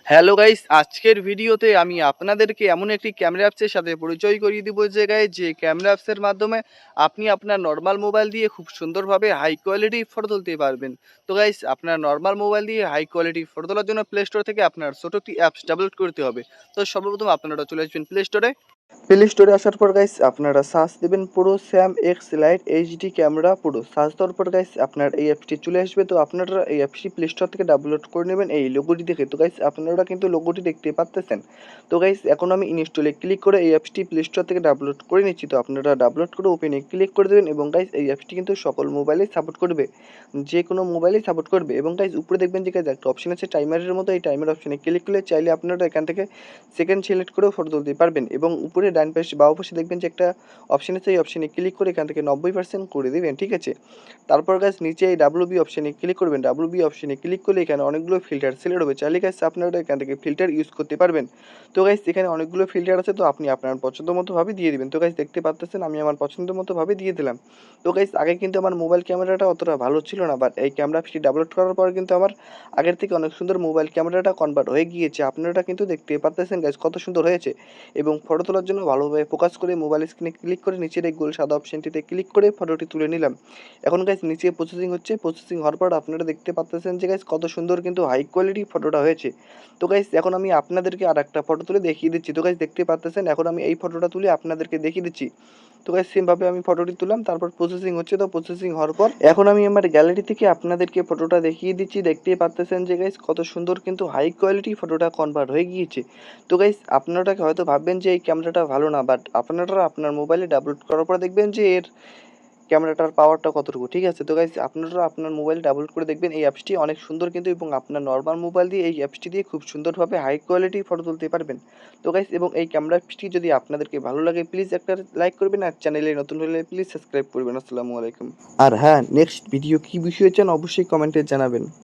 Hello guys, আজকের ভিডিওতে আমি আপনাদেরকে এমন একটি ক্যামেরা অ্যাপসের সাথে পরিচয় করিয়ে দিব যে ক্যামেরা অ্যাপসের মাধ্যমে আপনি আপনার নর্মাল মোবাইল দিয়ে খুব সুন্দরভাবে হাই কোয়ালিটি ফটো তুলতে পারবেন। তো গাইস, আপনার নর্মাল মোবাইল দিয়ে হাই কোয়ালিটি ফটো তোলার জন্য প্লে স্টোর থেকে আপনার ছোট একটি অ্যাপস ডাউনলোড করতে হবে। তো সর্বপ্রথম আপনারা চলে আসবেন প্লে স্টোরে। প্লে স্টোরে আসার পর গাইস আপনারা সার্চ দেবেন পুরো Sam x light HD camera পুরো। সার্চ দেওয়ার পর গাইস আপনার এই অ্যাপসটি চলে আসবে। তো আপনারা এই অ্যাপসটি প্লে স্টোর থেকে ডাউনলোড করে নেবেন এই লোগোটি দেখে। তো গাইস আপনারা কিন্তু লোগোটি দেখতে পাচ্তেছেন। তো গাইস এখন আমি ইনস্টলে ক্লিক করে এই অ্যাপসটি প্লে স্টোর থেকে ডাউনলোড করে নিচ্ছি। তো আপনারা ডাউনলোড করে ওপেনে ক্লিক করে দেবেন এবং গাইস এই অ্যাপসটি কিন্তু সকল মোবাইলেই সাপোর্ট করবে, যে কোনো মোবাইলেই সাপোর্ট করবে। এবং গাইস উপরে দেখবেন যে গাইস একটা অপশন আছে টাইমারের মতো, এই টাইমার অপশনে ক্লিক করলে চাইলে আপনারা এখান থেকে সেকেন্ড সিলেক্ট করেও ফটো তুলতে পারবেন। এবং উপরে ডান পাশে বাম পাশে দেখবেন যে একটা অপশন আছে, এই অপশনে ক্লিক করে এখান থেকে 90% করে দেবেন, ঠিক আছে। তারপর গাইস নিচে এই ডাব্লিউ অপশনে ক্লিক করবেন। ডাব্লিউ অপশনে ক্লিক করলে এখানে অনেকগুলো ফিল্টার সিলেক্ট হবে, চাইলে গাইস আপনারা এখান থেকে ফিল্টার ইউজ করতে পারবেন। তো গাইস এখানে অনেকগুলো ফিল্টার আছে, তো আপনি আপনার পছন্দ মতো ভাবে দিয়ে দিবেন। তো গাইস দেখতে পাচ্ছেন আমি আমার পছন্দ মতো ভাবে দিয়ে দিলাম। তো গাইস আগে কিন্তু আমার মোবাইল ক্যামেরাটা অতটা ভালো ছিল না, বাট এই ক্যামেরা অ্যাপসটি ডাউনলোড করার পর কিন্তু আমার আগের থেকে অনেক সুন্দর মোবাইল ক্যামেরাটা কনভার্ট হয়ে গিয়েছে। আপনারা কিন্তু দেখতে পাচ্ছেন গাইস কত সুন্দর হয়েছে। এবং ফটো তোলার জন্য ভালোভাবে ফোকাস করে মোবাইল স্ক্রিনে ক্লিক করে নিচের এই গোল সাদা অপশনটিতে ক্লিক করে ফটোটি তুলে নিলাম। এখন গাইস নিচে প্রসেসিং হচ্ছে, প্রসেসিং হওয়ার পর আপনারা দেখতে পাচ্ছেন যে গাইস কত সুন্দর কিন্তু হাই কোয়ালিটি ফটোটা হয়েছে। তো গাইস এখন আমি আপনাদেরকে আর একটা ফটো তুলে দেখিয়ে দিচ্ছি। তো গাইস দেখতে পাচ্ছেন এখন আমি এই ফটোটা তুলে আপনাদেরকে দেখিয়ে দিচ্ছি। তো গাইস সেমভাবে আমি ফটোটি তুললাম, তারপর প্রসেসিং হচ্ছে। তো প্রসেসিং হওয়ার পর এখন আমি আমার গ্যালারি থেকে আপনাদেরকে ফটোটা দেখিয়ে দিচ্ছি। দেখতেই পাচ্ছেন যে গাইস কত সুন্দর কিন্তু হাই কোয়ালিটি ফটোটা কনভার্ট হয়ে গিয়েছে। তো গাইস আপনারা হয়তো ভাববেন যে এই ক্যামেরাটা ভালো না, বাট আপনারা আপনার মোবাইলে ডাউনলোড করার পর দেখবেন যে এর ক্যামেরাটার পাওয়ারটা কতটুকু, ঠিক আছে। তো গাইস আপনারা আপনার মোবাইল ডাউনলোড করে দেখবেন এই অ্যাপসটি অনেক সুন্দর কিন্তু, এবং আপনার নর্মাল মোবাইল দিয়ে এই অ্যাপসটি দিয়ে খুব সুন্দরভাবে হাই কোয়ালিটি ফটো তুলতে পারবেন। তো গাইস এবং এই ক্যামেরা অ্যাপসটি যদি আপনাদেরকে ভালো লাগে প্লিজ একটা লাইক করবেন, আর চ্যানেলে নতুন হলে প্লিজ সাবস্ক্রাইব করবেন। আসসালামু আলাইকুম। আর হ্যাঁ, নেক্সট ভিডিও কী বিষয়ে চান অবশ্যই কমেন্টে জানাবেন।